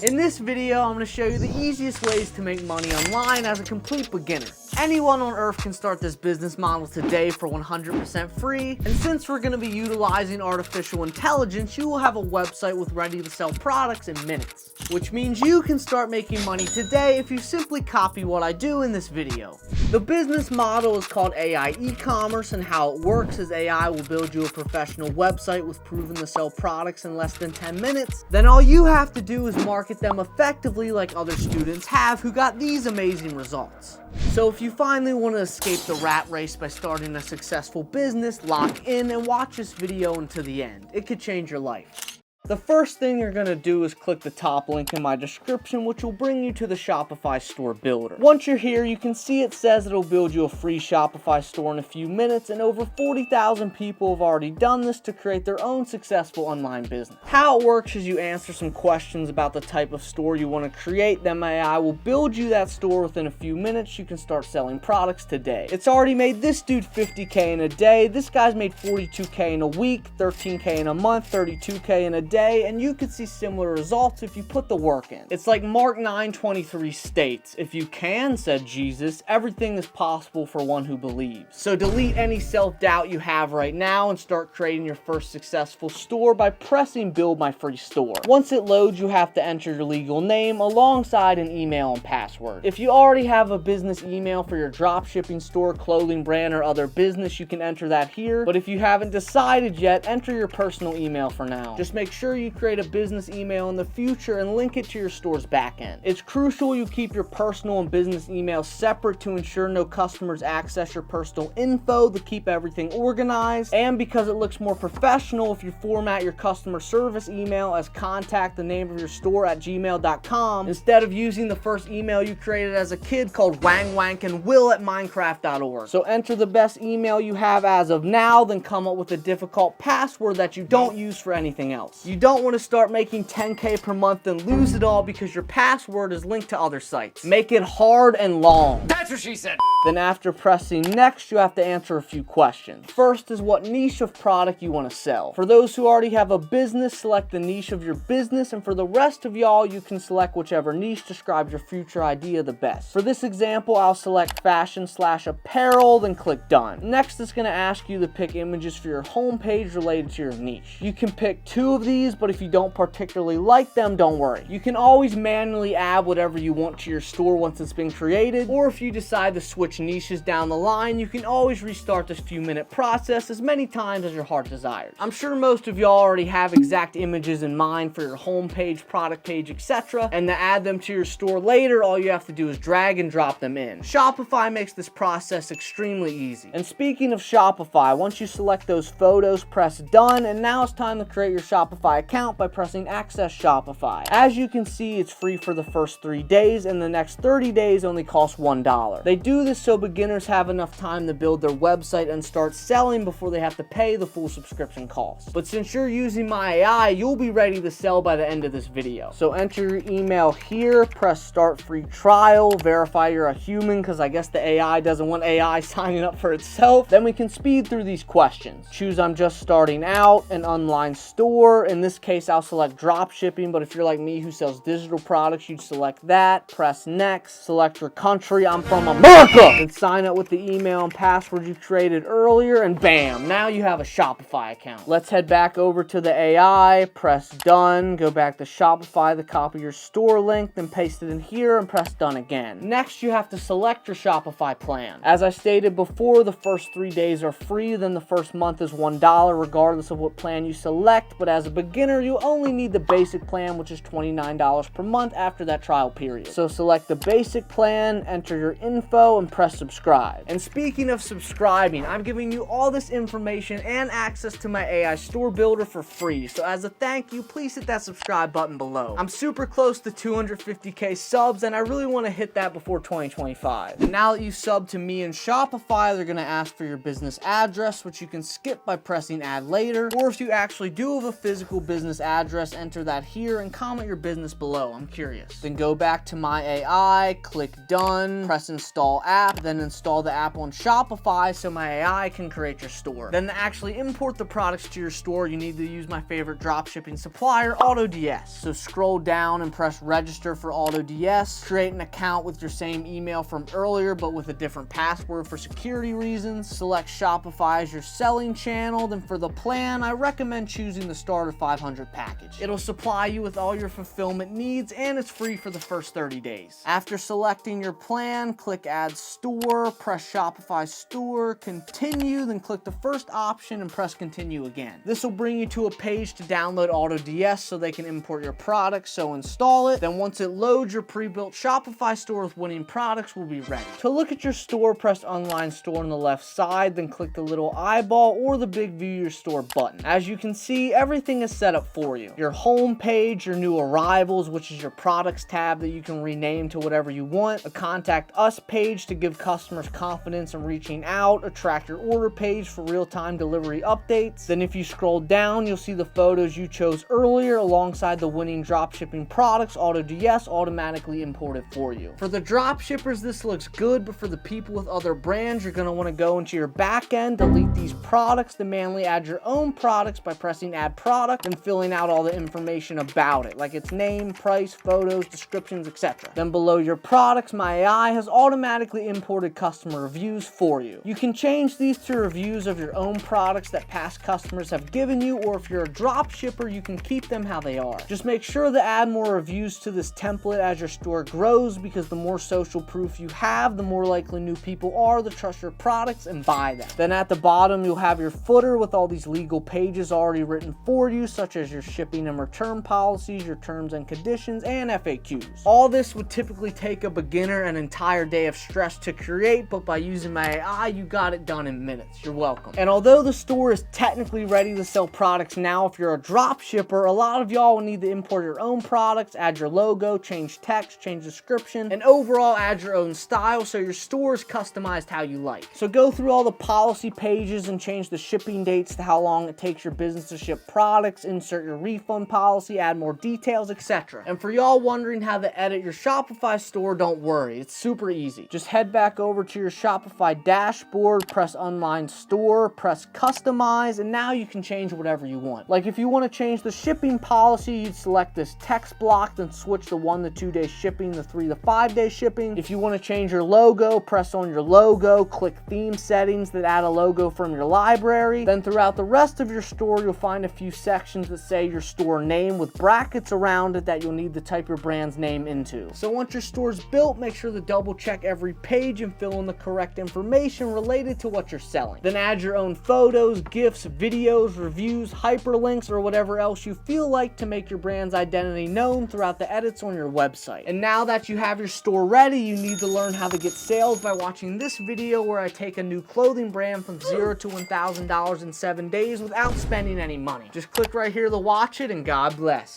In this video, I'm going to show you the easiest ways to make money online as a complete beginner. Anyone on earth can start this business model today for 100% free, and since we're going to be utilizing artificial intelligence, you will have a website with ready-to-sell products in minutes, which means you can start making money today if you simply copy what I do in this video. The business model is called AI e-commerce, and how it works is AI will build you a professional website with proven to sell products in less than 10 minutes. Then all you have to do is market them effectively like other students have who got these amazing results. So if you finally want to escape the rat race by starting a successful business, lock in and watch this video until the end. It could change your life. The first thing you're going to do is click the top link in my description, which will bring you to the Shopify store builder. Once you're here, you can see it says it'll build you a free Shopify store in a few minutes, and over 40,000 people have already done this to create their own successful online business. How it works is you answer some questions about the type of store you want to create, then my AI will build you that store within a few minutes. You can start selling products today. It's already made this dude $50K in a day, this guy's made $42K in a week, $13K in a month, $32K in a day, and you could see similar results if you put the work in. It's like Mark 9:23 states, "If you can," said Jesus, "everything is possible for one who believes." So delete any self-doubt you have right now and start creating your first successful store by pressing build my free store. Once it loads, you have to enter your legal name alongside an email and password. If you already have a business email for your dropshipping store, clothing brand, or other business, you can enter that here. But if you haven't decided yet, enter your personal email for now. Just make sure you create a business email in the future and link it to your store's backend. It's crucial you keep your personal and business emails separate to ensure no customers access your personal info, to keep everything organized, and because it looks more professional if you format your customer service email as contact the name of your store at gmail.com instead of using the first email you created as a kid called wangwankandwill at minecraft.org. So enter the best email you have as of now, then come up with a difficult password that you don't use for anything else. You don't want to start making 10K per month and lose it all because your password is linked to other sites. Make it hard and long. That's what she said. Then after pressing next, you have to answer a few questions. First is what niche of product you want to sell. For those who already have a business, select the niche of your business, and for the rest of y'all, you can select whichever niche describes your future idea the best. For this example, I'll select fashion/apparel, then click done. Next, it's going to ask you to pick images for your homepage related to your niche. You can pick 2 of these, but if you don't particularly like them, don't worry. You can always manually add whatever you want to your store once it's been created, or if you decide to switch niches down the line, you can always restart this few-minute process as many times as your heart desires. I'm sure most of y'all already have exact images in mind for your homepage, product page, etc., and to add them to your store later, all you have to do is drag and drop them in. Shopify makes this process extremely easy. And speaking of Shopify, once you select those photos, press done, and now it's time to create your Shopify account by pressing access Shopify. As you can see, it's free for the first 3 days, and the next 30 days only costs $1. They do this so beginners have enough time to build their website and start selling before they have to pay the full subscription cost. But since you're using my AI, you'll be ready to sell by the end of this video. So enter your email here, press start free trial, verify you're a human because I guess the AI doesn't want AI signing up for itself. Then we can speed through these questions. Choose I'm just starting out, an online store. In this case, I'll select drop shipping, but if you're like me who sells digital products, you'd select that. Press next, select your country, I'm from America, and sign up with the email and password you created earlier, and bam, now you have a Shopify account. Let's head back over to the AI, press done, go back to Shopify to copy your store link, then paste it in here and press done again. Next, you have to select your Shopify plan. As I stated before, the first 3 days are free, then the first month is $1 regardless of what plan you select, but as a beginner, you only need the basic plan, which is $29 per month after that trial period. So select the basic plan, enter your info, and press subscribe. And speaking of subscribing, I'm giving you all this information and access to my AI store builder for free. So as a thank you, please hit that subscribe button below. I'm super close to 250K subs, and I really want to hit that before 2025. And now that you sub to me in Shopify, they're going to ask for your business address, which you can skip by pressing add later. Or if you actually do have a physical local business address, enter that here, and comment your business below. I'm curious. Then go back to My AI, click done, press install app, then install the app on Shopify so My AI can create your store. Then to actually import the products to your store, you need to use my favorite dropshipping supplier, AutoDS. So scroll down and press register for AutoDS. Create an account with your same email from earlier, but with a different password for security reasons. Select Shopify as your selling channel. Then for the plan, I recommend choosing the starter 500 package. It'll supply you with all your fulfillment needs, and it's free for the first 30 days. After selecting your plan, click add store, press Shopify store, continue, then click the first option and press continue again. This will bring you to a page to download AutoDS so they can import your products, so install it. Then once it loads, your pre-built Shopify store with winning products will be ready. To look at your store, press online store on the left side, then click the little eyeball or the big view your store button. As you can see, everything is set up for you. Your home page, your new arrivals, which is your products tab that you can rename to whatever you want, a contact us page to give customers confidence in reaching out, a track your order page for real-time delivery updates. Then if you scroll down, you'll see the photos you chose earlier alongside the winning dropshipping products AutoDS automatically imported for you. For the dropshippers, this looks good, but for the people with other brands, you're going to want to go into your back end, delete these products, then manually add your own products by pressing add product and filling out all the information about it, like its name, price, photos, descriptions, etc. Then below your products, My AI has automatically imported customer reviews for you. You can change these to reviews of your own products that past customers have given you, or if you're a drop shipper, you can keep them how they are. Just make sure to add more reviews to this template as your store grows, because the more social proof you have, the more likely new people are to trust your products and buy them. Then at the bottom, you'll have your footer with all these legal pages already written for you, such as your shipping and return policies, your terms and conditions, and FAQs. All this would typically take a beginner an entire day of stress to create, but by using My AI, you got it done in minutes. You're welcome. And although the store is technically ready to sell products now, if you're a drop shipper, a lot of y'all will need to import your own products, add your logo, change text, change description, and overall add your own style so your store is customized how you like. So go through all the policy pages and change the shipping dates to how long it takes your business to ship products, insert your refund policy, add more details, etc. And for y'all wondering how to edit your Shopify store, don't worry, it's super easy. Just head back over to your Shopify dashboard, press online store, press customize, and now you can change whatever you want. Like if you want to change the shipping policy, you'd select this text block, then switch the 1 to 2 day shipping to 3 to 5 day shipping. If you want to change your logo, press on your logo, click theme settings that add a logo from your library. Then throughout the rest of your store, you'll find a few sections that say your store name with brackets around it that you'll need to type your brand's name into. So once your store's built, make sure to double check every page and fill in the correct information related to what you're selling. Then add your own photos, GIFs, videos, reviews, hyperlinks, or whatever else you feel like to make your brand's identity known throughout the edits on your website. And now that you have your store ready, you need to learn how to get sales by watching this video where I take a new clothing brand from $0 to $1,000 in 7 days without spending any money. Just click right here to watch it, and God bless.